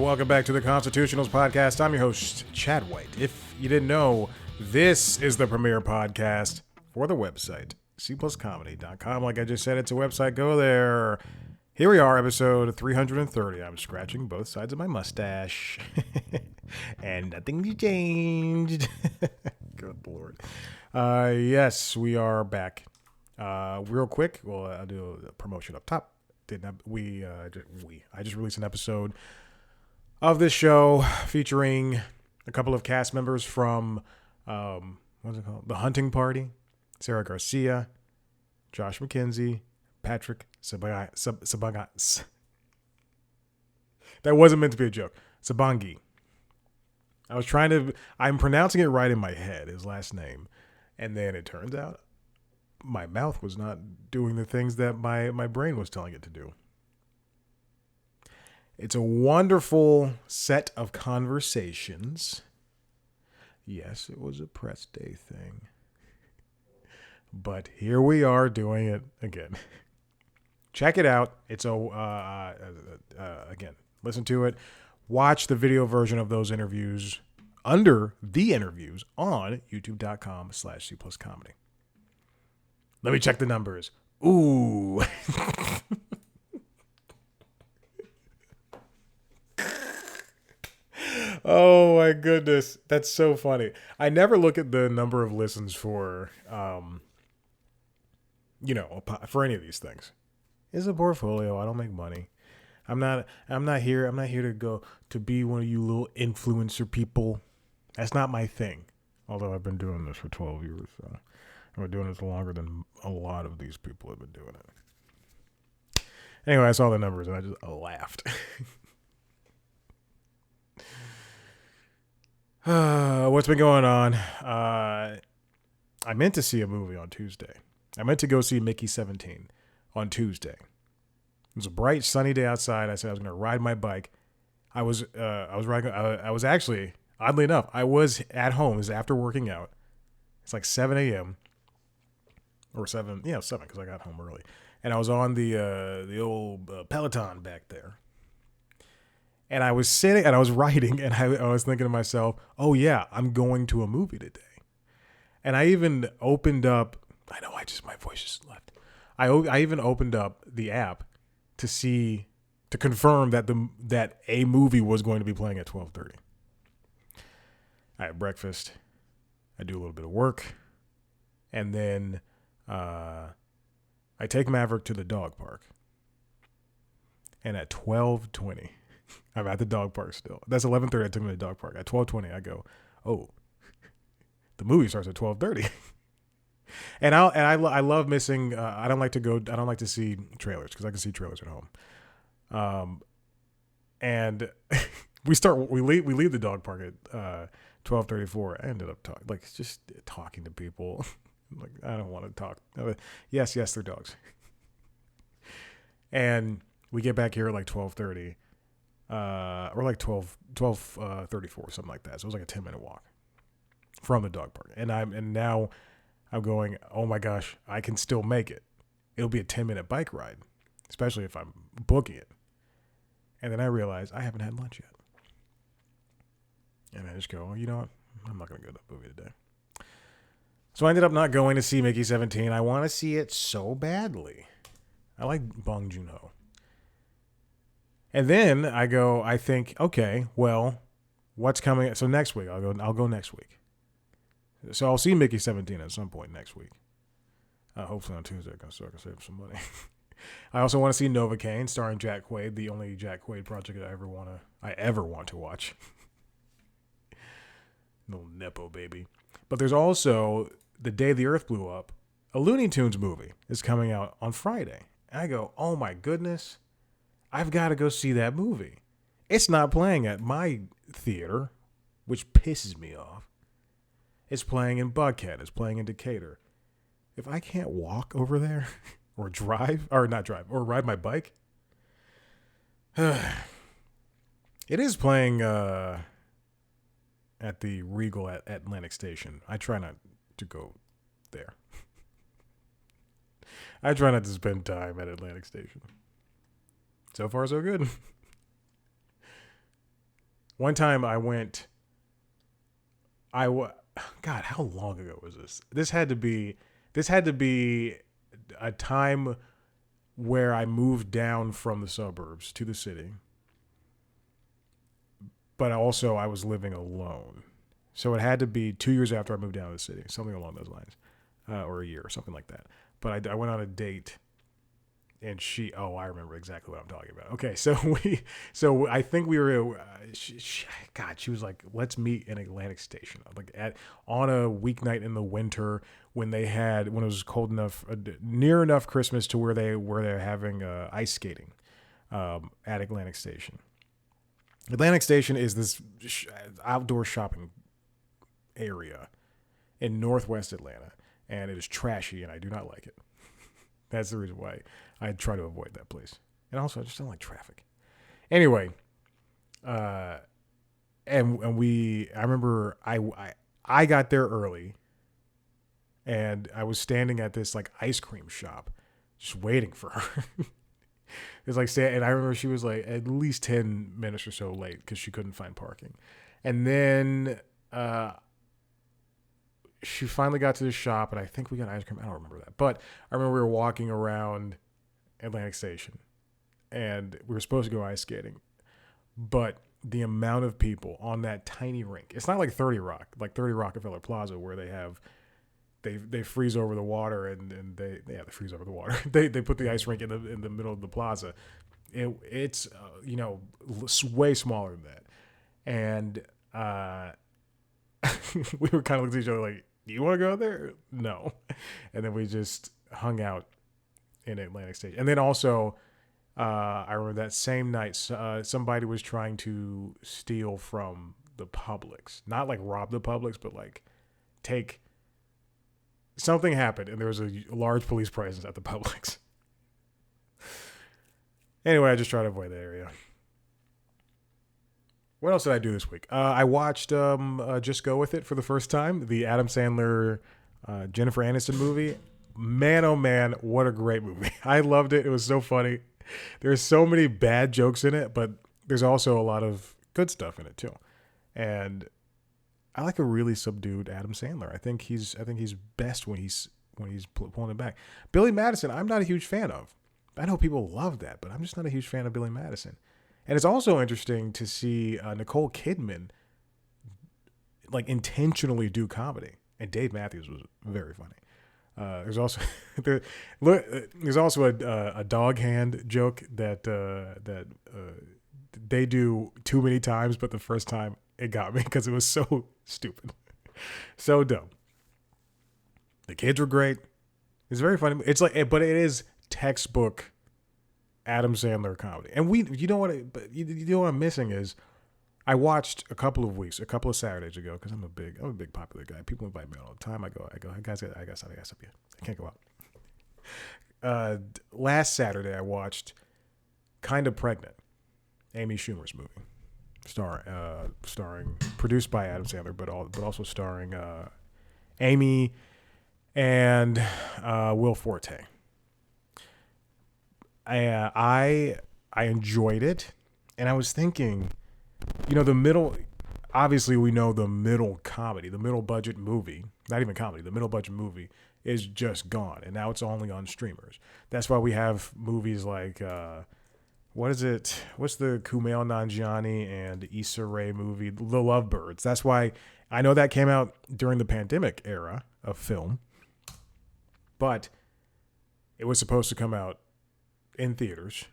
welcome back to the Constitutionals Podcast. I'm your host, Chad White. If you didn't know, this is the premier podcast for the website, cpluscomedy.com. Like I just said, it's a website. Go there. Here we are, episode 330. I'm scratching both sides of my mustache. And nothing's changed. Good Lord. Yes, we are back. Real quick, well, I'll do a promotion up top. I just released an episode of this show featuring a couple of cast members from what's it called? The Hunting Party. Sarah Garcia, Josh McKenzie, Patrick Sabangas. That wasn't meant to be a joke. Sabangi. I'm pronouncing it right in my head, his last name. And then it turns out my mouth was not doing the things that my brain was telling it to do. It's a wonderful set of conversations. Yes, it was a press day thing. But here we are doing it again. Check it out. It's again, listen to it. Watch the video version of those interviews under the interviews on youtube.com/cpluscomedy. Let me check the numbers. Ooh. Oh my goodness. That's so funny. I never look at the number of listens for, for any of these things. It's a portfolio. I don't make money. I'm not here to go to be one of you little influencer people. That's not my thing. Although I've been doing this for 12 years. So I've been doing this longer than a lot of these people have been doing it. Anyway, I saw the numbers and I just laughed. What's been going on? I meant to see a movie on Tuesday. I meant to go see Mickey 17 on Tuesday. It was a bright, sunny day outside. I said I was going to ride my bike. I was actually, oddly enough, I was at home. It was after working out. It's like 7 a.m. or 7 because I got home early. And I was on the old Peloton back there. And I was sitting and I was writing and I was thinking to myself, oh yeah, I'm going to a movie today. And I even opened up, my voice just left. I even opened up the app to confirm that a movie was going to be playing at 12:30. I had breakfast. I do a little bit of work. And then I take Maverick to the dog park. And at 12:20, I'm at the dog park still. That's 11:30. I took him to the dog park. At 12:20, I go, oh, the movie starts at 12:30. And I love missing. I don't like to see trailers because I can see trailers at home. And we leave the dog park at 12:34. I ended up talking to people. Like, I don't want to talk. Yes, they're dogs. And we get back here at like 12:30. Or like 12:34, something like that. So it was like a 10-minute walk from the dog park. And now I'm going, oh my gosh, I can still make it. It'll be a 10-minute bike ride, especially if I'm booking it. And then I realize I haven't had lunch yet. And I just go, you know what? I'm not going to go to the movie today. So I ended up not going to see Mickey 17. I want to see it so badly. I like Bong Joon-ho. And then I think, okay, well, what's coming? So next week, I'll go next week. So I'll see Mickey 17 at some point next week. Hopefully on Tuesday, so I can save some money. I also want to see Novocaine, starring Jack Quaid, the only Jack Quaid project I ever want to watch. Little Nepo baby. But there's also The Day the Earth Blew Up, a Looney Tunes movie is coming out on Friday. And I go, oh my goodness. I've got to go see that movie. It's not playing at my theater, which pisses me off. It's playing in Buckhead. It's playing in Decatur. If I can't walk over there or ride my bike, it is playing at the Regal at Atlantic Station. I try not to go there. I try not to spend time at Atlantic Station. So far, so good. One time I went, I wa- God, how long ago was this? This had to be a time where I moved down from the suburbs to the city, but also I was living alone. So it had to be 2 years after I moved down to the city, something along those lines, or a year or something like that. But I went on a date, and I remember exactly what I'm talking about. Okay, so I think we were, God, she was like, let's meet in Atlantic Station, like on a weeknight in the winter when it was cold enough, near enough Christmas to where they're having ice skating, at Atlantic Station. Atlantic Station is this outdoor shopping area in Northwest Atlanta, and it is trashy, and I do not like it. That's the reason why I try to avoid that place. And also, I just don't like traffic. Anyway, uh, I remember I got there early, and I was standing at this like ice cream shop, just waiting for her. It's like, and I remember she was like at least 10 minutes or so late because she couldn't find parking, and then she finally got to the shop, and I think we got ice cream. I don't remember that, but I remember we were walking around Atlantic Station, and we were supposed to go ice skating, but the amount of people on that tiny rink, it's not like 30 Rockefeller Plaza, where they freeze over the water, and they freeze over the water. they put the ice rink in the middle of the plaza. It's way smaller than that, and we were kind of looking at each other like, do you want to go there? No. And then we just hung out in Atlantic Station. And then also, I remember that same night, somebody was trying to steal from the Publix. Not like rob the Publix, but like take... Something happened, and there was a large police presence at the Publix. Anyway, I just try to avoid that area. What else did I do this week? I watched Just Go With It for the first time, the Adam Sandler, Jennifer Aniston movie. Man, oh man, what a great movie. I loved it. It was so funny. There's so many bad jokes in it, but there's also a lot of good stuff in it too. And I like a really subdued Adam Sandler. I think he's best when he's pulling it back. Billy Madison, I'm not a huge fan of. I know people love that, but I'm just not a huge fan of Billy Madison. And it's also interesting to see Nicole Kidman like intentionally do comedy, and Dave Matthews was very funny. There's also there's also a dog hand joke that they do too many times, but the first time it got me because it was so stupid, so dumb. The kids were great. It's very funny. It's like, but it is textbook Adam Sandler comedy. And you know what I'm missing is, I watched a couple of Saturdays ago, because I'm a big popular guy. People invite me all the time. I go, guys, I got something. I can't go out. Last Saturday I watched Kind of Pregnant, Amy Schumer's movie, starring, produced by Adam Sandler, but also starring Amy and Will Forte. I enjoyed it, and I was thinking, the middle. Obviously, we know the middle comedy, the middle budget movie, not even comedy, the middle budget movie is just gone, and now it's only on streamers. That's why we have movies like what is it? What's the Kumail Nanjiani and Issa Rae movie, The Lovebirds? That's why I know that came out during the pandemic era of film, but it was supposed to come out in theaters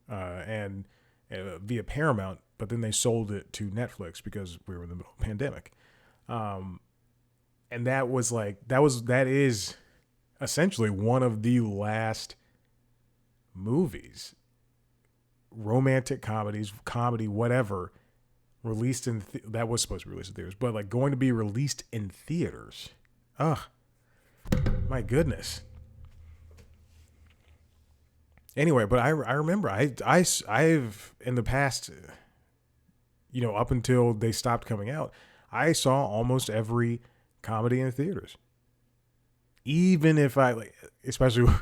and via Paramount, but then they sold it to Netflix because we were in the middle of the pandemic. And that is essentially one of the last movies, romantic comedy, whatever, released that was supposed to be released in theaters, but like going to be released in theaters. Ugh, my goodness. Anyway, but I remember I've in the past, up until they stopped coming out, I saw almost every comedy in theaters. Even if especially,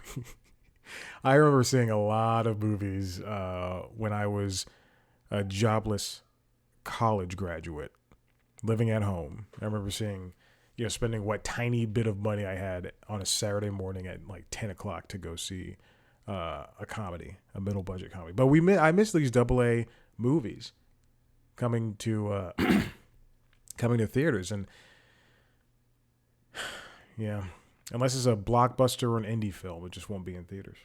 I remember seeing a lot of movies when I was a jobless college graduate living at home. I remember seeing, spending what tiny bit of money I had on a Saturday morning at like 10 o'clock to go see a comedy, a middle budget comedy. But I miss these AA movies coming to coming to theaters, and yeah, unless it's a blockbuster or an indie film, it just won't be in theaters,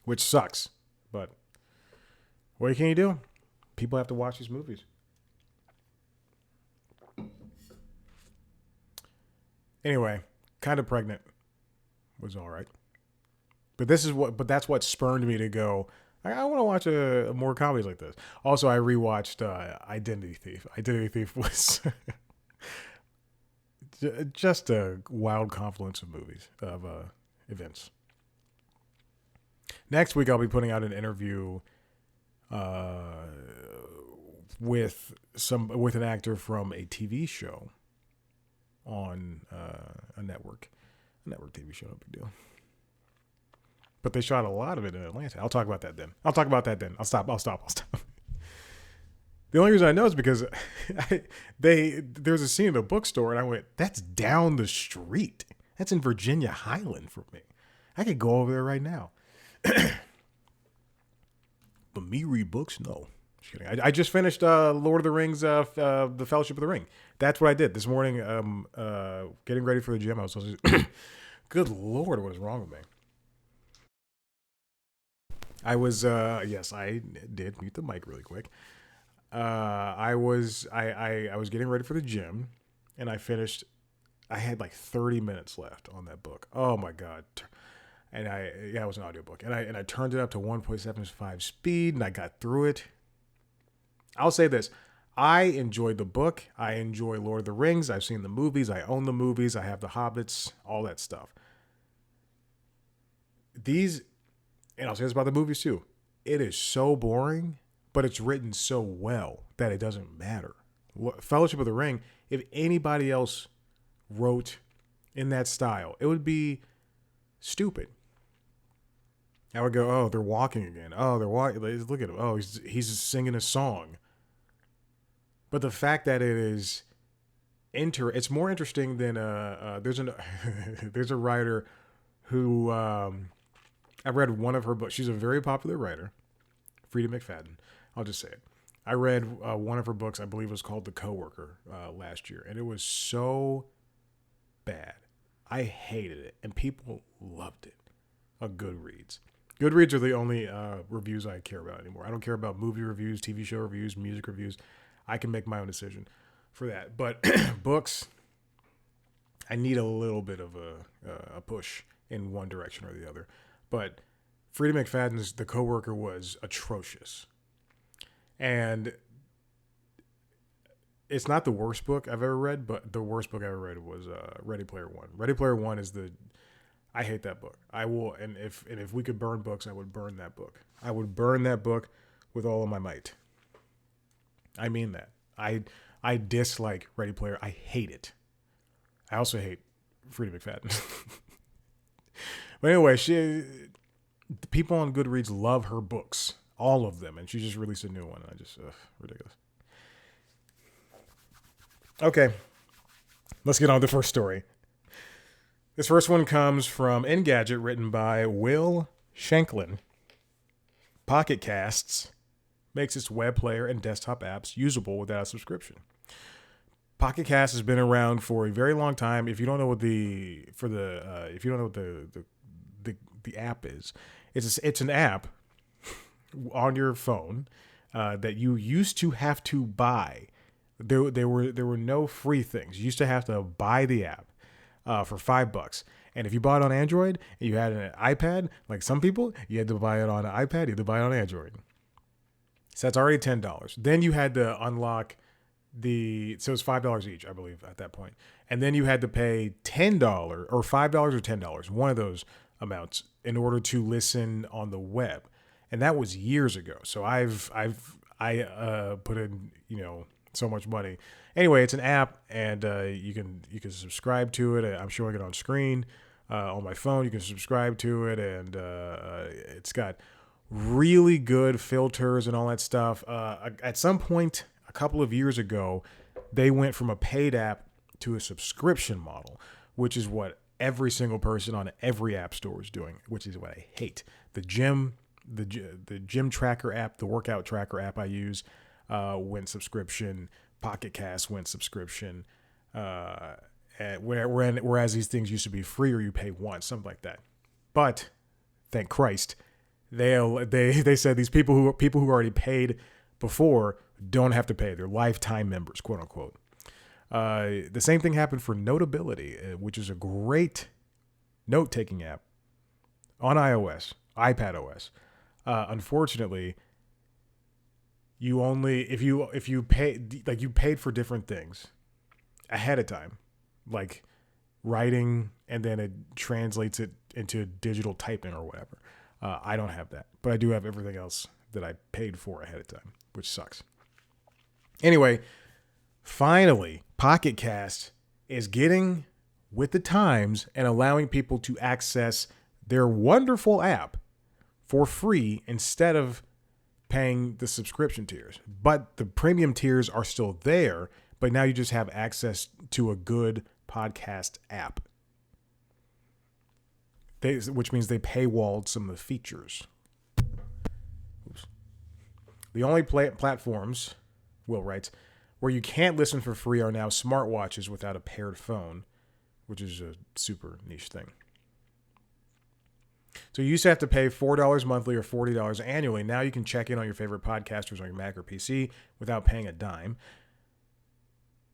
which sucks. But what can you do? People have to watch these movies. Anyway, Kind of Pregnant was all right, but that's what spurned me to go. I want to watch a more comedies like this. Also, I rewatched Identity Thief. Identity Thief was just a wild confluence of movies, of events. Next week, I'll be putting out an interview with an actor from a TV show on a network TV show. No big deal. But they shot a lot of it in Atlanta. I'll talk about that then. I'll stop. The only reason I know is because there's a scene in a bookstore, and I went, that's down the street. That's in Virginia Highland for me. I could go over there right now. But me read books? No. Just kidding. I just finished Lord of the Rings, The Fellowship of the Ring. That's what I did this morning. Getting ready for the gym. I was supposed to. Good Lord, what is wrong with me? I was yes, I did mute the mic really quick. I was getting ready for the gym, and I finished. I had like 30 minutes left on that book. Oh my god! And it was an audiobook, and I turned it up to 1.75 speed, and I got through it. I'll say this: I enjoyed the book. I enjoy Lord of the Rings. I've seen the movies. I own the movies. I have the Hobbits. All that stuff. And I'll say this about the movies too. It is so boring, but it's written so well that it doesn't matter. Fellowship of the Ring, if anybody else wrote in that style, it would be stupid. I would go, oh, they're walking again. Oh, they're walking. Look at him. Oh, he's singing a song. But the fact that it is it's more interesting than there's a writer who I read one of her books. She's a very popular writer, Frida McFadden. I'll just say it. I read one of her books, I believe it was called The Coworker, last year, and it was so bad. I hated it, and people loved it. Goodreads. Goodreads are the only reviews I care about anymore. I don't care about movie reviews, TV show reviews, music reviews. I can make my own decision for that. But books, I need a little bit of a push in one direction or the other. But Frida McFadden's The Coworker was atrocious. And it's not the worst book I've ever read, but the worst book I ever read was Ready Player One. Ready Player One is I hate that book. I will, and if we could burn books, I would burn that book. I would burn that book with all of my might. I mean that. I dislike Ready Player. I hate it. I also hate Frida McFadden. But anyway, the people on Goodreads love her books, all of them, and she just released a new one. And I just ridiculous. Okay, let's get on to the first story. This first one comes from Engadget, written by Will Shanklin. Pocket Casts makes its web player and desktop apps usable without a subscription. Pocket Cast has been around for a very long time. If you don't know what the app is, it's an app on your phone that you used to have to buy. There were no free things. You used to have to buy the app for $5. And if you bought it on Android and you had an iPad, like some people, you had to buy it on an iPad, you had to buy it on Android. So that's already $10. Then you had to unlock so it was $5 each, I believe, at that point. And then you had to pay $10 or $5 or $10, one of those amounts, in order to listen on the web. And that was years ago. So I put in, so much money. Anyway, it's an app, and you can subscribe to it. I'm showing it on screen on my phone. You can subscribe to it, and it's got really good filters and all that stuff. At some point, a couple of years ago, they went from a paid app to a subscription model, which is what every single person on every app store is doing, which is what I hate. The gym tracker app, the workout tracker app I use, went subscription. Pocket Cast went subscription. Whereas these things used to be free or you pay once, something like that. But thank Christ, they said these people who already paid before don't have to pay. They're lifetime members, quote unquote. The same thing happened for Notability, which is a great note-taking app on iOS, iPad OS. Unfortunately, you only if you pay, like, you paid for different things ahead of time, like writing, and then it translates it into digital typing or whatever. I don't have that, but I do have everything else that I paid for ahead of time, which sucks. Anyway, finally, Pocket Cast is getting with the times and allowing people to access their wonderful app for free instead of paying the subscription tiers. But the premium tiers are still there, but now you just have access to a good podcast app. Which means they paywalled some of the features. Oops. The only platforms, Will writes, where you can't listen for free are now smartwatches without a paired phone, which is a super niche thing. So you used to have to pay $4 monthly or $40 annually. Now you can check in on your favorite podcasters on your Mac or PC without paying a dime.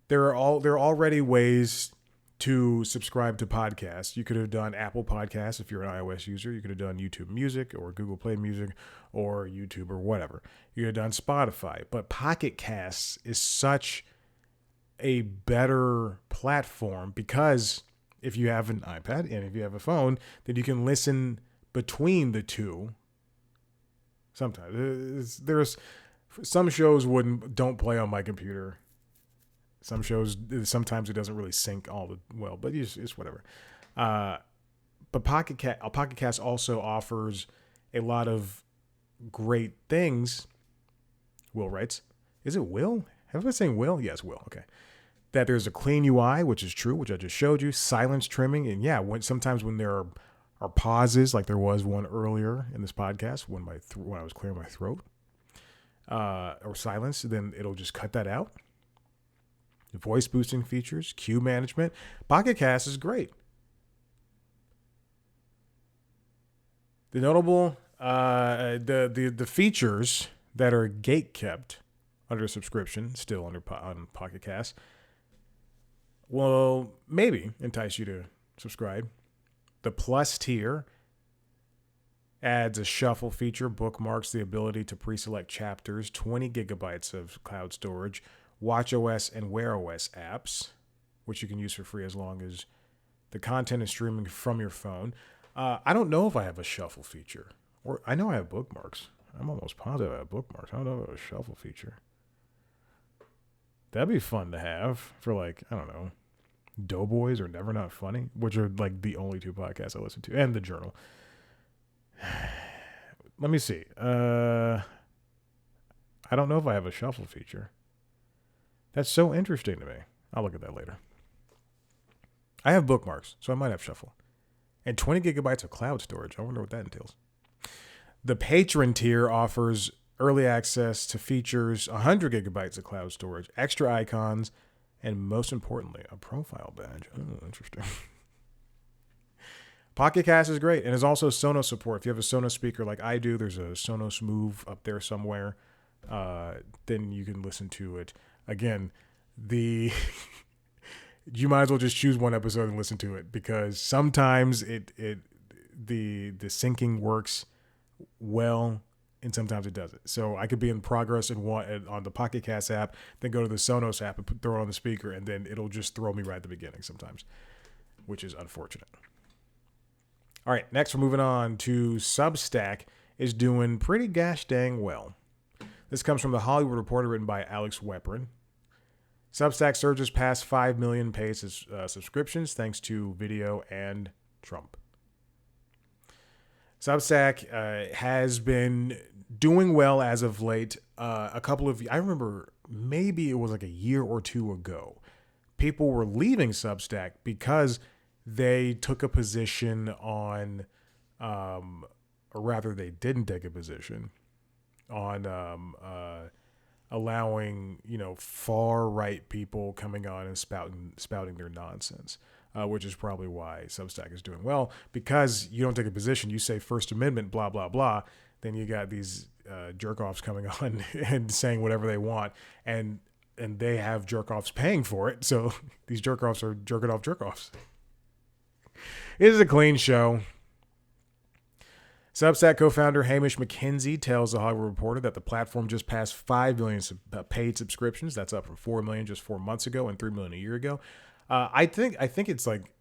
There are already ways to subscribe to podcasts. You could have done Apple Podcasts if you're an iOS user. You could have done YouTube Music or Google Play Music or YouTube or whatever. You could have done Spotify. But Pocket Casts is such a better platform because if you have an iPad and if you have a phone, then you can listen between the two. Sometimes there's some shows don't play on my computer. Some shows, sometimes it doesn't really sync all well, but it's whatever. But Pocket Cast also offers a lot of great things. Will writes, is it Will? Have I been saying Will? Yes, Will. Okay. That there's a clean UI, which is true, which I just showed you. Silence trimming, and yeah, sometimes when there are pauses, like there was one earlier in this podcast when I was clearing my throat, or silence, then it'll just cut that out. Voice boosting features, queue management. Pocket Cast is great. The notable the features that are gate kept under subscription, still on Pocket Cast, will maybe entice you to subscribe. The Plus tier adds a shuffle feature, bookmarks, the ability to pre-select chapters, 20 gigabytes of cloud storage, watchOS and Wear OS apps, which you can use for free as long as the content is streaming from your phone. I don't know if I have a shuffle feature. Or I know I have bookmarks. I'm almost positive I have bookmarks. I don't know if I have a shuffle feature. That'd be fun to have for, like, I don't know, Doughboys or Never Not Funny, which are like the only two podcasts I listen to, and The Journal. Let me see. I don't know if I have a shuffle feature. That's so interesting to me. I'll look at that later. I have bookmarks, so I might have shuffle. And 20 gigabytes of cloud storage. I wonder what that entails. The Patron tier offers early access to features, 100 gigabytes of cloud storage, extra icons, and most importantly, a profile badge. Oh, interesting. Pocket Cast is great, and there's also Sonos support. If you have a Sonos speaker like I do, there's a Sonos Move up there somewhere. Then you can listen to it. Again, you might as well just choose one episode and listen to it, because sometimes the syncing works well and sometimes it doesn't. So I could be in progress on the Pocket Cast app, then go to the Sonos app and throw it on the speaker, and then it'll just throw me right at the beginning sometimes, which is unfortunate. All right, next we're moving on to Substack is doing pretty gosh dang well. This comes from The Hollywood Reporter, written by Alex Weprin. Substack surges past 5 million paid subscriptions thanks to video and Trump. Substack has been doing well as of late. I remember maybe it was like a year or two ago, people were leaving Substack because they took a position on, or rather, they didn't take a position on allowing far right people coming on and spouting their nonsense, which is probably why Substack is doing well, because you don't take a position. You say First Amendment, blah blah blah. Then you got these jerk offs coming on and saying whatever they want, and they have jerk offs paying for it. So these jerk offs are jerking off jerk offs. It is a clean show. Substack co-founder Hamish McKenzie tells the Hollywood Reporter that the platform just passed 5 million paid subscriptions. That's up from 4 million just 4 months ago and 3 million a year ago. I think it's like,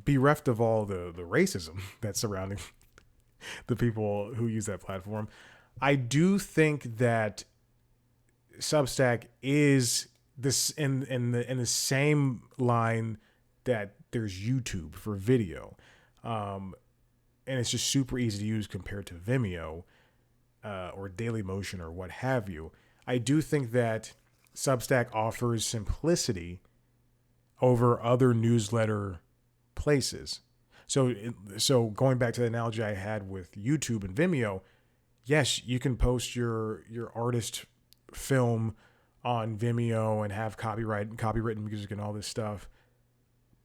bereft of all the racism that's surrounding the people who use that platform. I do think that Substack is this in the same line that there's YouTube for video. And it's just super easy to use compared to Vimeo or Dailymotion or what have you. I do think that Substack offers simplicity over other newsletter places. So going back to the analogy I had with YouTube and Vimeo, yes, you can post your artist film on Vimeo and have copywritten music and all this stuff,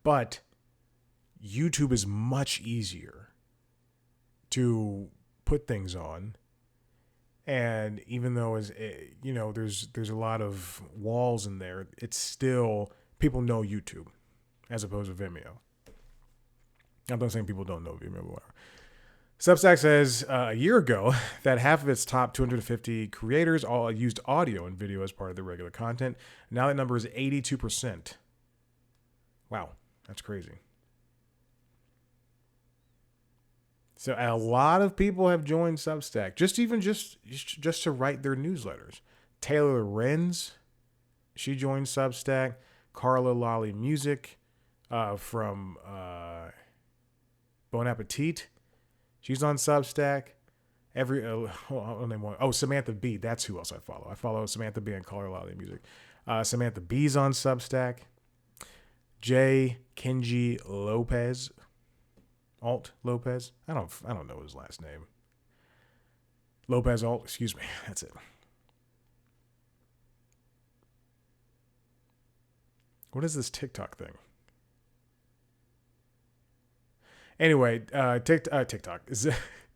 but YouTube is much easier to put things on, and even though there's a lot of walls in there, it's still, people know YouTube as opposed to Vimeo. I'm not saying people don't know Vimeo, but whatever. Substack says a year ago that half of its top 250 creators all used audio and video as part of their regular content. Now that number is 82%. Wow, that's crazy. So a lot of people have joined Substack, just to write their newsletters. Taylor Renz, she joined Substack. Carla Lolly Music from Bon Appetit, she's on Substack. I'll name one. Oh, Samantha B. That's who else I follow. I follow Samantha B. and Carla Lolly Music. Samantha B's on Substack. J. Kenji Lopez. Alt Lopez. I don't know his last name. Lopez Alt, excuse me. That's it. What is this TikTok thing? Anyway, TikTok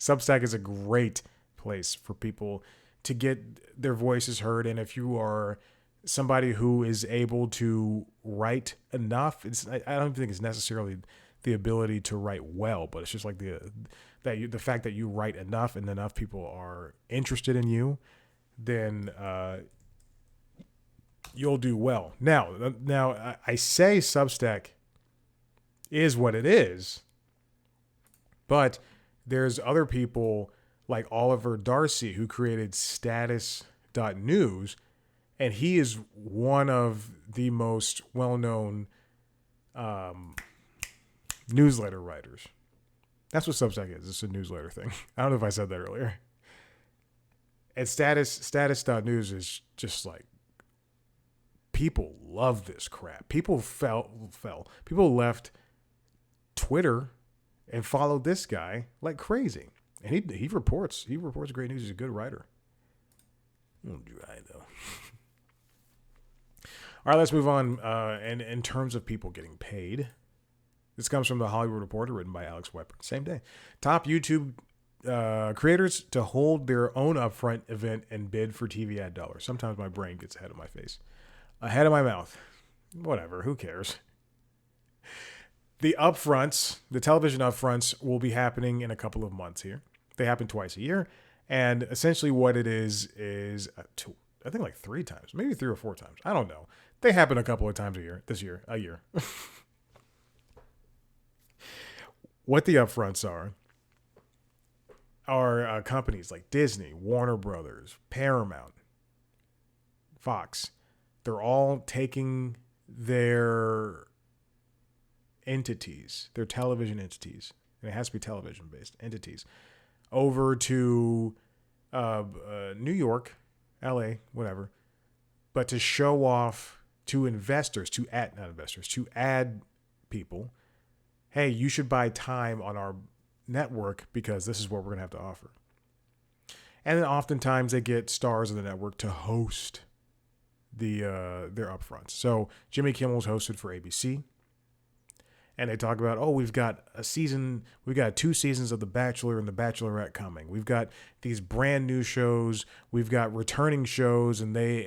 Substack is a great place for people to get their voices heard, and if you are somebody who is able to write enough, I don't think it's necessarily the ability to write well, but it's just like the fact that you write enough and enough people are interested in you, then you'll do well. Now I say Substack is what it is, but there's other people like Oliver Darcy who created status.news, and he is one of the most well-known newsletter writers. That's what Substack is. It's a newsletter thing. I don't know if I said that earlier. And status.news is just like, people love this crap. People people left Twitter and followed this guy like crazy. And he reports great news. He's a good writer. Right though. All right, let's move on. And in terms of people getting paid, this comes from the Hollywood Reporter, written by Alex Weber. Same day. Top YouTube creators to hold their own upfront event and bid for TV ad dollars. Sometimes my brain gets ahead of my face. Ahead of my mouth. Whatever, who cares? The upfronts, the television upfronts, will be happening in a couple of months here. They happen twice a year. And essentially what it is I think like 3 times, maybe 3 or 4 times. I don't know. They happen a couple of times a year, a year. What the upfronts are companies like Disney, Warner Brothers, Paramount, Fox. They're all taking their entities, their television entities, and it has to be television-based entities, over to New York, LA, whatever, but to show off to investors, to ad people, hey, you should buy time on our network because this is what we're going to have to offer. And then oftentimes they get stars of the network to host their upfronts. So Jimmy Kimmel's hosted for ABC. And they talk about, we've got 2 seasons of The Bachelor and The Bachelorette coming. We've got these brand new shows. We've got returning shows, and they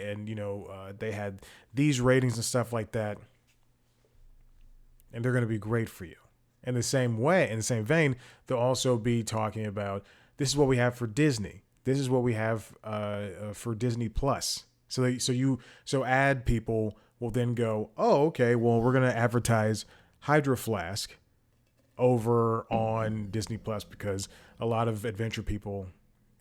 had these ratings and stuff like that. And they're going to be great for you. In the same vein, they'll also be talking about, this is what we have for Disney. This is what we have for Disney Plus. So ad people will then go, oh, okay, well, we're going to advertise Hydro Flask over on Disney Plus because a lot of adventure people,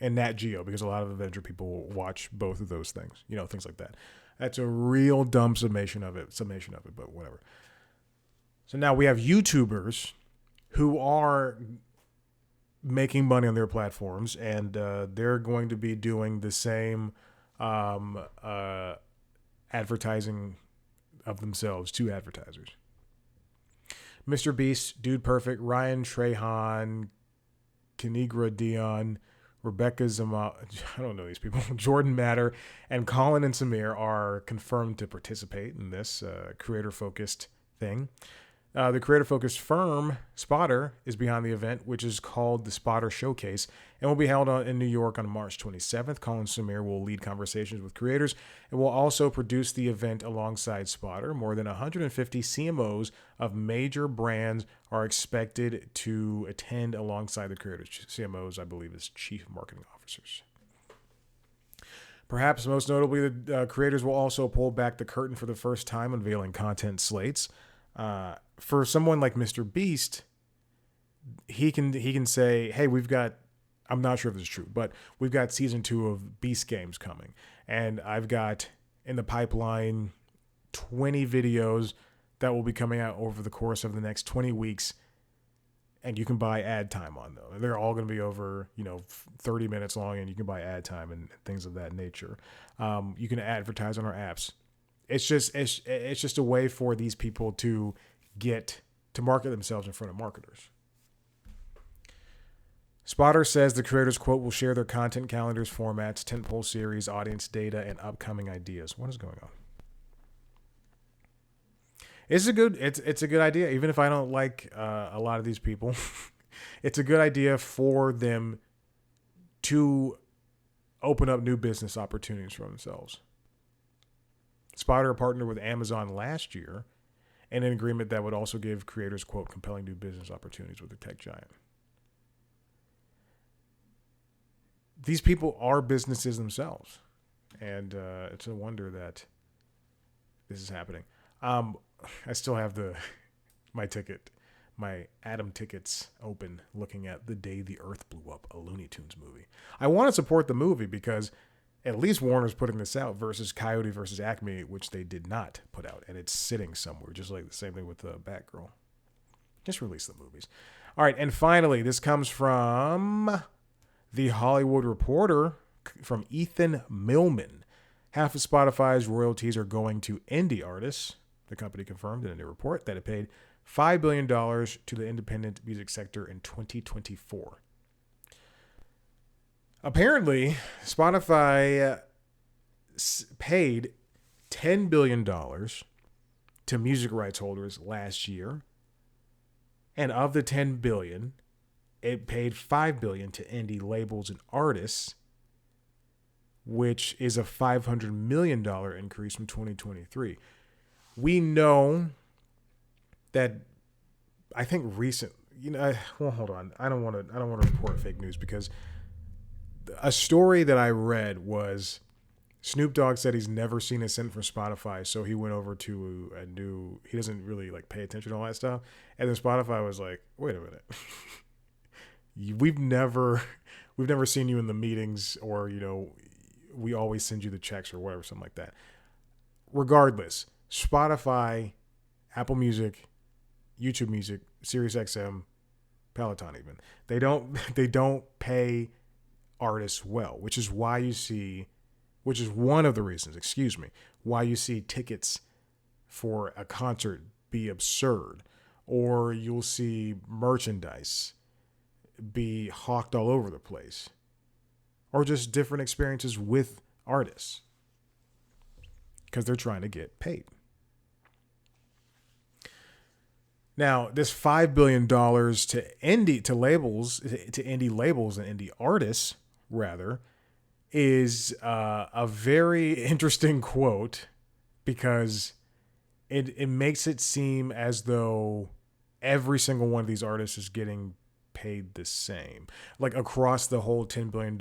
and Nat Geo, because a lot of adventure people watch both of those things, things like that. That's a real dumb summation of it, but whatever. So now we have YouTubers who are making money on their platforms, and they're going to be doing the same advertising of themselves to advertisers. Mr. Beast, Dude Perfect, Ryan Trahan, Kinigra Dion, Rebecca Zama, I don't know these people, Jordan Matter, and Colin and Samir are confirmed to participate in this creator-focused thing. The creator-focused firm, Spotter, is behind the event, which is called the Spotter Showcase, and will be held in New York on March 27th. Colin Samir will lead conversations with creators and will also produce the event alongside Spotter. More than 150 CMOs of major brands are expected to attend alongside the creators. CMOs, I believe, is Chief Marketing Officers. Perhaps most notably, the creators will also pull back the curtain for the first time, unveiling content slates. For someone like Mr. Beast, he can say, hey, we've got, I'm not sure if this is true, but we've got season 2 of Beast Games coming. And I've got in the pipeline 20 videos that will be coming out over the course of the next 20 weeks. And you can buy ad time on them. They're all going to be over, 30 minutes long, and you can buy ad time and things of that nature. You can advertise on our apps. It's just a way for these people to get to market themselves in front of marketers. Spotter says the creators, quote, will share their content calendars, formats, tentpole series, audience data, and upcoming ideas. What is going on? It's a good idea, even if I don't like a lot of these people. It's a good idea for them to open up new business opportunities for themselves. Spotter partnered with Amazon last year in an agreement that would also give creators, quote, compelling new business opportunities with the tech giant. These people are businesses themselves, and it's a wonder that this is happening. I still have my Atom tickets open, looking at The Day the Earth Blew Up, a Looney Tunes movie. I want to support the movie because at least Warner's putting this out versus Coyote versus Acme, which they did not put out, and it's sitting somewhere, just like the same thing with Batgirl. Just release the movies. All right, and finally, this comes from The Hollywood Reporter, from Ethan Millman. Half of Spotify's royalties are going to indie artists. The company confirmed in a new report that it paid $5 billion to the independent music sector in 2024. Apparently, Spotify paid $10 billion to music rights holders last year. And of the $10 billion, it paid $5 billion to indie labels and artists, which is a $500 million increase from 2023. We know that, I think recent, hold on. I don't want to report fake news, because a story that I read was Snoop Dogg said he's never seen a cent from Spotify, so he went over to he doesn't really pay attention to all that stuff. And then Spotify was like, wait a minute. We've never seen you in the meetings, or, we always send you the checks or whatever, something like that. Regardless, Spotify, Apple Music, YouTube Music, SiriusXM, Peloton even. They don't pay artists well, which is why you see, which is one of the reasons, excuse me, why you see tickets for a concert be absurd, or you'll see merchandise be hawked all over the place, or just different experiences with artists because they're trying to get paid. Now, this $5 billion to indie labels and indie artists rather is a very interesting quote because it makes it seem as though every single one of these artists is getting paid the same, like across the whole $10 billion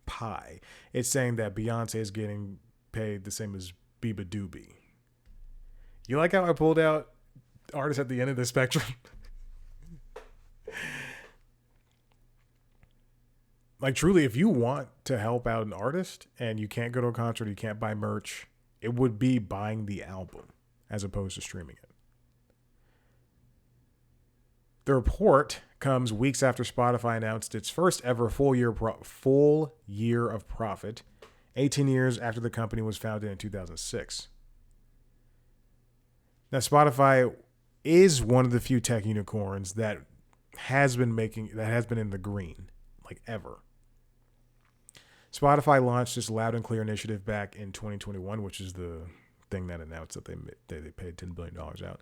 pie. It's saying that Beyonce is getting paid the same as Biba Doobie. You like how I pulled out artists at the end of the spectrum? Like, truly, if you want to help out an artist and you can't go to a concert, you can't buy merch, it would be buying the album as opposed to streaming it. The report comes weeks after Spotify announced its first ever full year of profit, 18 years after the company was founded in 2006. Now, Spotify is one of the few tech unicorns that has been in the green, like ever. Spotify launched this loud and clear initiative back in 2021, which is the thing that announced that they paid $10 billion out.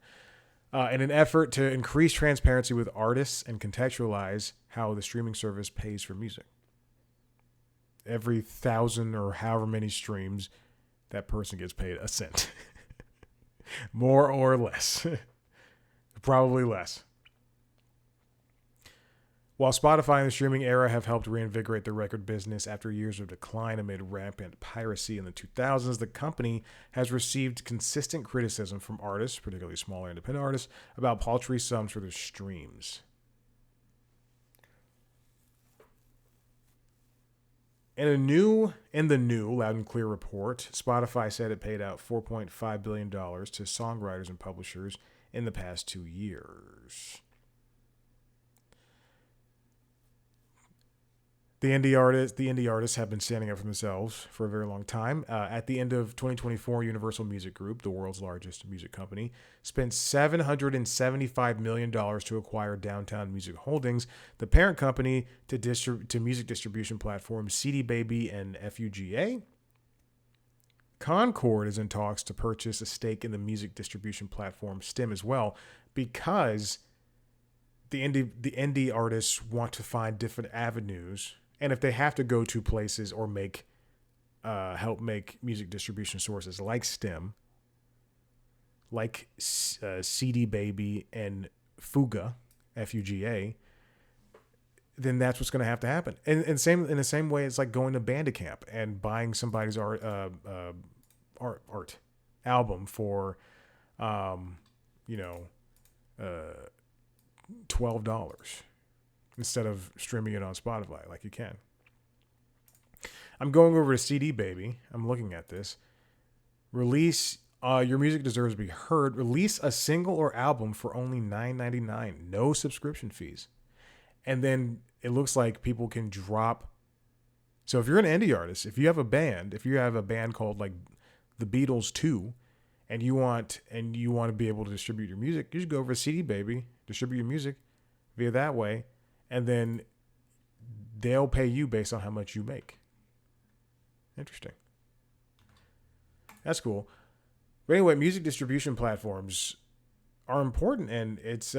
In an effort to increase transparency with artists and contextualize how the streaming service pays for music. Every 1,000 or however many streams, that person gets paid a cent. More or less. Probably less. While Spotify and the streaming era have helped reinvigorate the record business after years of decline amid rampant piracy in the 2000s, the company has received consistent criticism from artists, particularly smaller independent artists, about paltry sums for their streams. In the new Loud and Clear report, Spotify said it paid out $4.5 billion to songwriters and publishers in the past 2 years. The indie artists have been standing up for themselves for a very long time. At the end of 2024, Universal Music Group, the world's largest music company, spent $775 million to acquire Downtown Music Holdings, the parent company to music distribution platforms CD Baby and FUGA. Concord is in talks to purchase a stake in the music distribution platform Stem as well, because the indie artists want to find different avenues. And if they have to go to places or help make music distribution sources like Stem, like CD Baby and Fuga, Fuga, then that's what's going to have to happen. And in the same way, it's like going to Bandcamp and buying somebody's art album for, $12. Instead of streaming it on Spotify like you can. I'm going over to CD Baby. I'm looking at this. Release Your Music Deserves to Be Heard. Release a single or album for only $9.99. No subscription fees. And then it looks like people can drop. So if you're an indie artist, if you have a band called like the Beatles 2, and you want to be able to distribute your music, you just go over to CD Baby, distribute your music via that way. And then they'll pay you based on how much you make. Interesting. That's cool. But anyway, music distribution platforms are important, and it's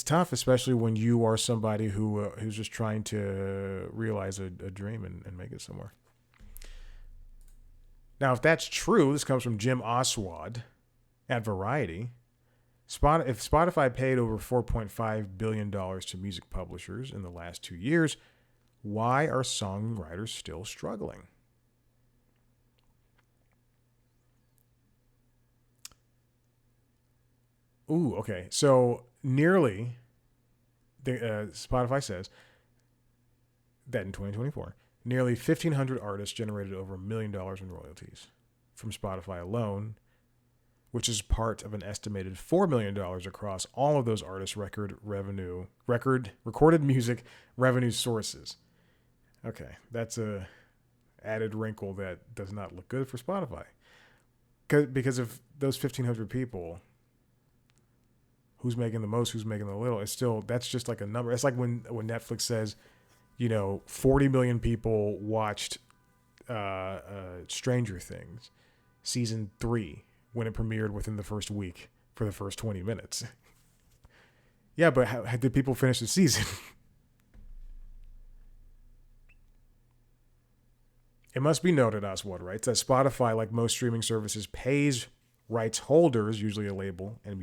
tough, especially when you are somebody who's just trying to realize a dream and make it somewhere. Now, if that's true, this comes from Jim Oswald at Variety. If Spotify paid over $4.5 billion to music publishers in the last 2 years, why are songwriters still struggling? Ooh, okay. So Spotify says that in 2024, nearly 1,500 artists generated over $1 million in royalties from Spotify alone, which is part of an estimated $4 million across all of those artists' recorded music revenue sources. Okay, that's a added wrinkle that does not look good for Spotify. Because of those 1,500 people, who's making the most, who's making the little, that's just like a number. It's like when Netflix says, 40 million people watched Stranger Things season 3 when it premiered within the first week for the first 20 minutes. Yeah, but how did people finish the season? It must be noted, Oswald writes, that Spotify, like most streaming services, pays rights holders, usually a label and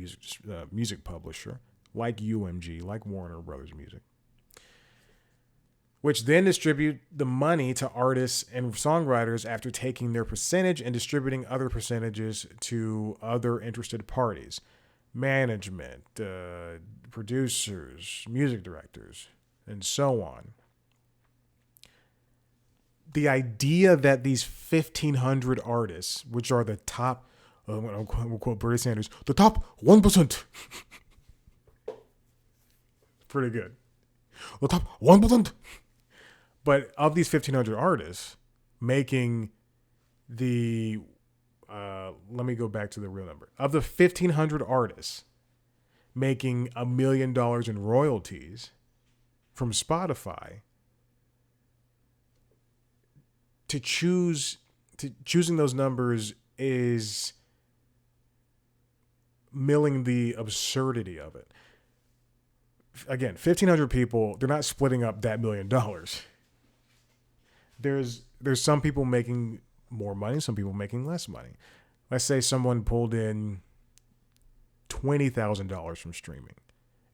music publisher, like UMG, like Warner Brothers Music, which then distribute the money to artists and songwriters after taking their percentage and distributing other percentages to other interested parties, management, producers, music directors, and so on. The idea that these 1,500 artists, which are the top, we'll quote Bernie Sanders, the top 1%. Pretty good. The top 1%. But of these 1,500 artists, making the, let me go back to the real number. Of the 1,500 artists making $1 million in royalties from Spotify, choosing those numbers is milling the absurdity of it. Again, 1,500 people, they're not splitting up that $1 million. There's some people making more money, some people making less money. Let's say someone pulled in $20,000 from streaming,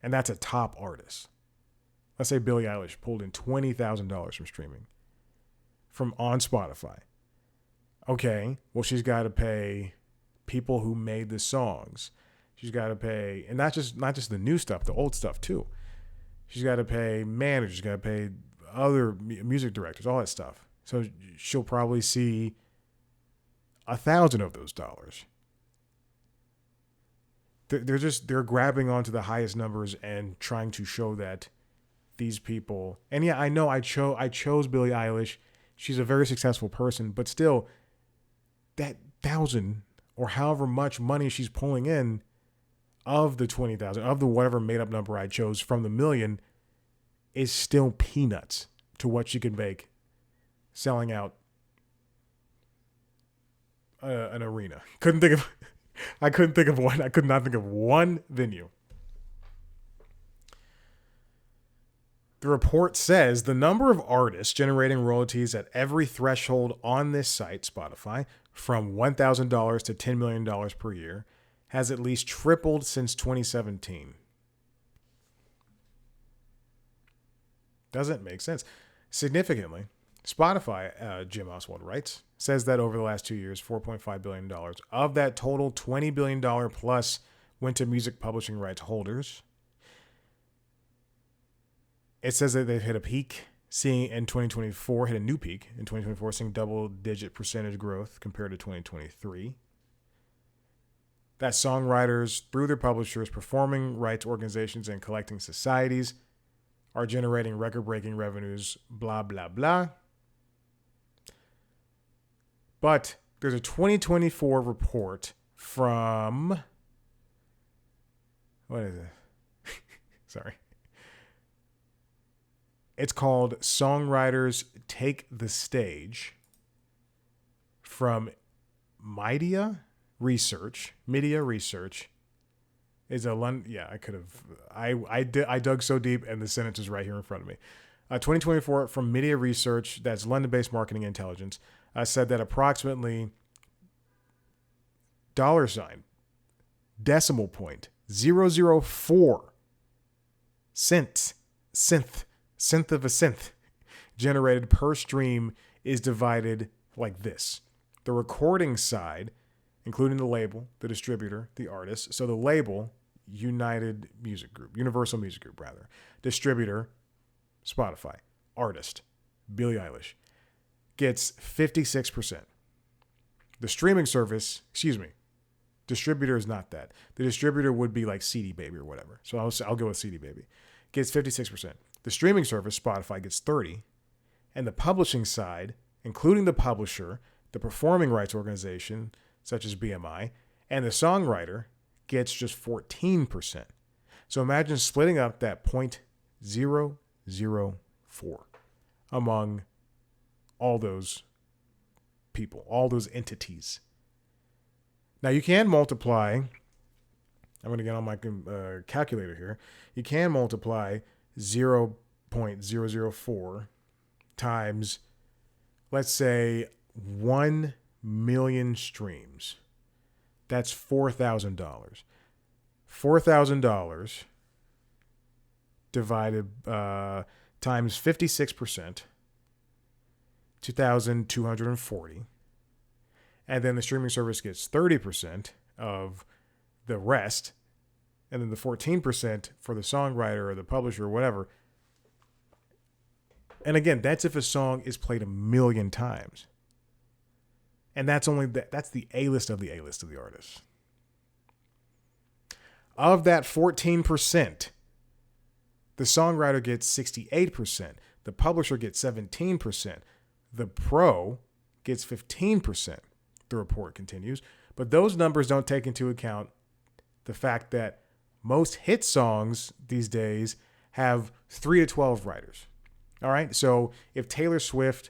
and that's a top artist. Let's say Billie Eilish pulled in $20,000 from streaming from on Spotify. Okay, well, she's got to pay people who made the songs. She's got to pay, and not just the new stuff, the old stuff too. She's got to pay managers, she's got to pay other music directors, all that stuff. So she'll probably see 1,000 of those dollars. They're grabbing onto the highest numbers and trying to show that these people. And yeah, I know I chose Billie Eilish. She's a very successful person, but still, that 1,000 or however much money she's pulling in of the 20,000, of the whatever made up number I chose from the million, is still peanuts to what she could make selling out an arena. I couldn't think of one. I could not think of one venue. The report says the number of artists generating royalties at every threshold on this site, Spotify, from $1,000 to $10 million per year, has at least tripled since 2017. Doesn't make sense. Significantly, Spotify, Jim Oswald writes, says that over the last 2 years, $4.5 billion of that total $20 billion plus went to music publishing rights holders. It says that they've hit a peak, seeing in 2024, hit a new peak in 2024, seeing double-digit percentage growth compared to 2023. That songwriters, through their publishers, performing rights organizations, and collecting societies are generating record-breaking revenues, blah, blah, blah. But there's a 2024 report from... What is it? Sorry. It's called Songwriters Take the Stage from Media Research. Is a London. Yeah, I could have. I dug so deep, and the sentence is right here in front of me. 2024 from Media Research, that's London-based marketing intelligence, said that approximately decimal point 0.004 cents synth of a synth generated per stream is divided like this. The recording side, including the label, the distributor, the artist. So the label, Universal Music Group, rather. Distributor, Spotify. Artist, Billie Eilish, gets 56%. The streaming service, Distributor is not that. The distributor would be like CD Baby or whatever. So I'll go with CD Baby. Gets 56%. The streaming service, Spotify, gets 30%. And the publishing side, including the publisher, the performing rights organization, such as BMI, and the songwriter, gets just 14%. So imagine splitting up that 0.004 among all those people, all those entities. Now you can multiply, I'm going to get on my calculator here. You can multiply 0.004 times, let's say, 1 million streams. That's $4,000. $4,000 divided times 56%, 2,240. And then the streaming service gets 30% of the rest. And then the 14% for the songwriter or the publisher or whatever. And again, that's if a song is played 1 million times. And that's the A-list of the A-list of the artists. Of that 14%, the songwriter gets 68%. The publisher gets 17%. The pro gets 15%. The report continues. But those numbers don't take into account the fact that most hit songs these days have 3 to 12 writers. All right. So if Taylor Swift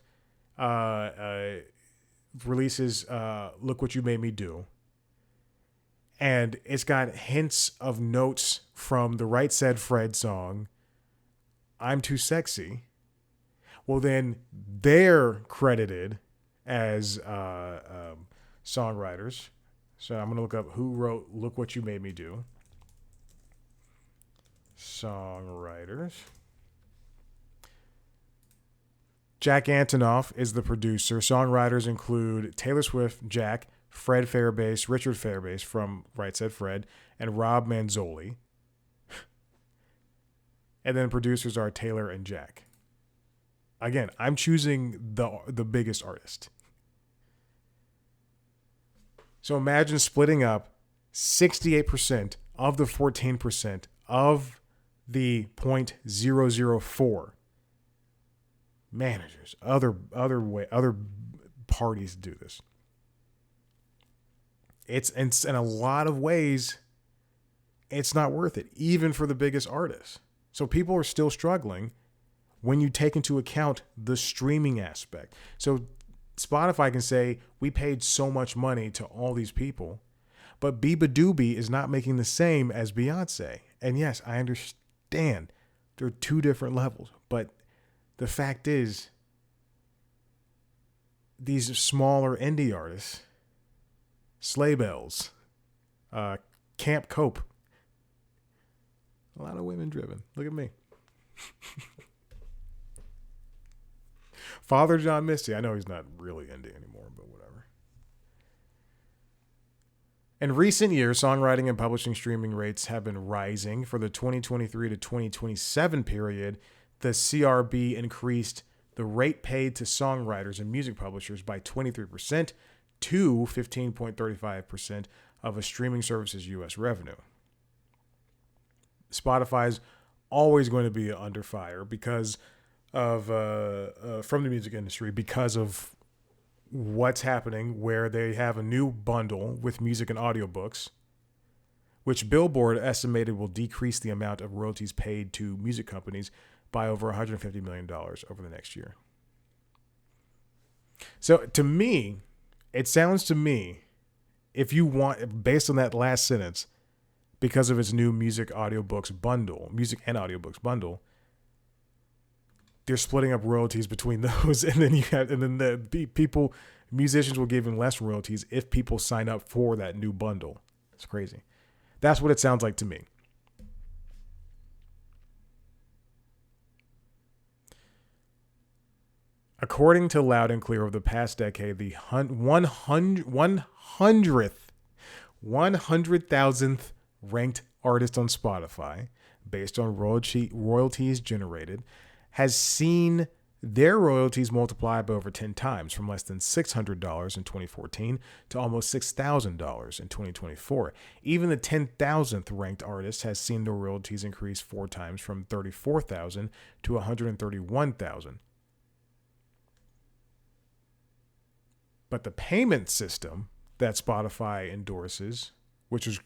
releases Look What You Made Me Do, and it's got hints of notes from the Right Said Fred song, I'm Too Sexy, well, then they're credited as songwriters. So I'm going to look up who wrote Look What You Made Me Do. Songwriters. Jack Antonoff is the producer. Songwriters include Taylor Swift, Jack, Fred Fairbass, Richard Fairbass from Right Said Fred, and Rob Manzoli. And then producers are Taylor and Jack. Again, I'm choosing the biggest artist. So imagine splitting up 68% of the 14% of the 0.004 managers, other parties do this. It's in a lot of ways, it's not worth it, even for the biggest artists. So people are still struggling when you take into account the streaming aspect. So Spotify can say, we paid so much money to all these people, but Biba Doobie is not making the same as Beyonce. And yes, I understand there are two different levels, but the fact is, these smaller indie artists, Sleigh Bells, Camp Cope, a lot of women driven. Look at me. Father John Misty. I know he's not really indie anymore, but whatever. In recent years, songwriting and publishing streaming rates have been rising. For the 2023 to 2027 period, the CRB increased the rate paid to songwriters and music publishers by 23% to 15.35% of a streaming service's U.S. revenue. Spotify's always going to be under fire because of from the music industry, because of what's happening, where they have a new bundle with music and audiobooks, which Billboard estimated will decrease the amount of royalties paid to music companies by over $150 million over the next year. So to me, it sounds to me, if you want, based on that last sentence, because of its new music and audiobooks bundle, they're splitting up royalties between those, and then the musicians will give them less royalties if people sign up for that new bundle. It's crazy. That's what it sounds like to me. According to Loud and Clear, over the past decade, the 100,000th ranked artist on Spotify, based on royalties generated, has seen their royalties multiplied by over 10 times, from less than $600 in 2014 to almost $6,000 in 2024. Even the 10,000th ranked artist has seen their royalties increase 4 times, from $34,000 to $131,000. But the payment system that Spotify endorses, which was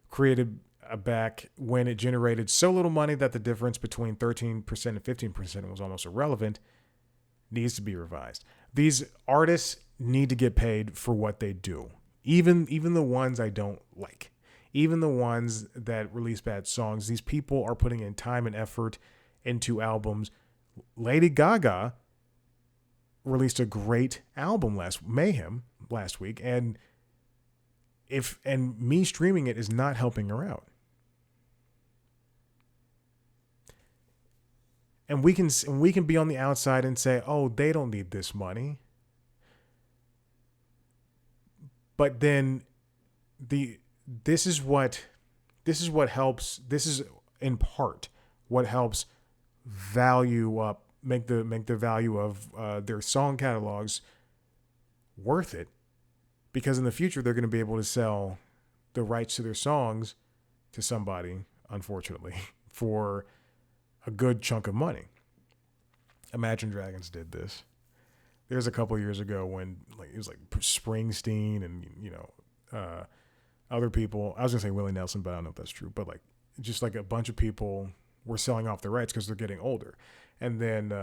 created back when it generated so little money that the difference between 13% and 15% was almost irrelevant, needs to be revised. These artists need to get paid for what they do. Even the ones I don't like. Even the ones that release bad songs. These people are putting in time and effort into albums. Lady Gaga released a great album last week, and me streaming it is not helping her out. And we can be on the outside and say, "Oh, they don't need this money." But then this is what helps. This is in part what helps make the value of their song catalogs worth it, because in the future they're going to be able to sell the rights to their songs to somebody, unfortunately, for a good chunk of money. Imagine Dragons did this. There's a couple years ago when it was like Springsteen and other people. I was gonna say Willie Nelson, but I don't know if that's true. But just a bunch of people were selling off their rights because they're getting older. And then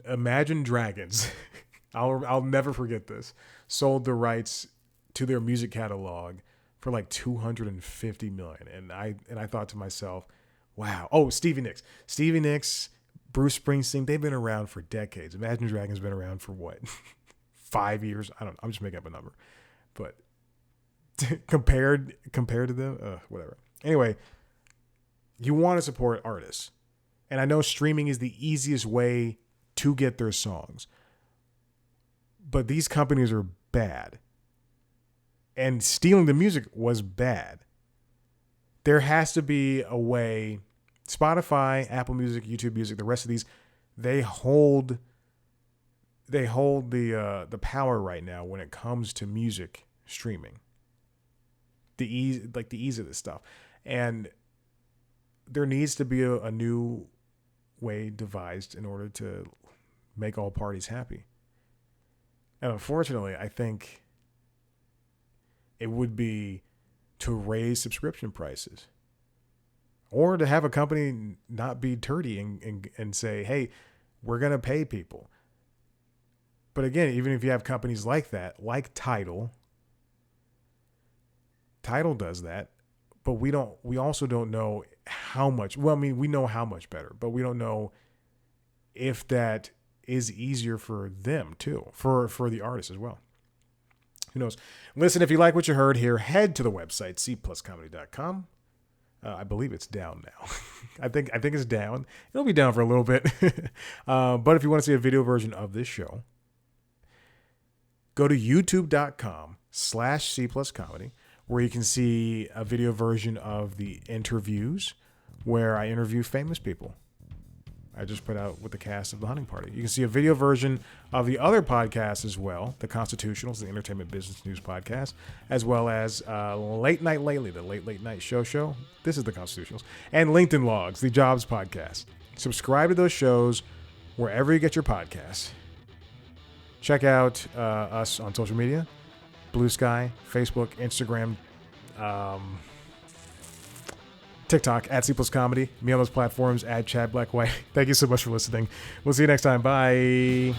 Imagine Dragons, I'll never forget this, sold the rights to their music catalog for like $250 million. And I thought to myself, wow. Oh, Stevie Nicks, Bruce Springsteen, they've been around for decades. Imagine Dragons been around for what? 5 years? I don't know. I'm just making up a number. But compared to them, whatever. Anyway, you want to support artists. And I know streaming is the easiest way to get their songs. But these companies are bad. And stealing the music was bad. There has to be a way. Spotify, Apple Music, YouTube Music, the rest of these, they hold the power right now when it comes to music streaming. The ease of this stuff. And there needs to be a new way devised in order to make all parties happy. And unfortunately, I think it would be to raise subscription prices, or to have a company not be dirty and say, hey, we're going to pay people. But again, even if you have companies like that, like Tidal does that, but we also don't know how much. Well, I mean, we know how much better, but we don't know if that is easier for them too, for the artists as well. Who knows? Listen, if you like what you heard here, head to the website, cpluscomedy.com. I believe it's down now. I think it's down. It'll be down for a little bit. But if you want to see a video version of this show, go to youtube.com/cpluscomedy, where you can see a video version of the interviews where I interview famous people. I just put out with the cast of The Hunting Party. You can see a video version of the other podcasts as well, The Constitutionals, the Entertainment Business News podcast, as well as Late Night Lately, the Late Night Show. This is The Constitutionals. And LinkedIn Logs, the Jobs podcast. Subscribe to those shows wherever you get your podcasts. Check out us on social media, Blue Sky, Facebook, Instagram, TikTok, @CPlusComedy. Me on those platforms, @ChadBlackwhite. Thank you so much for listening. We'll see you next time. Bye.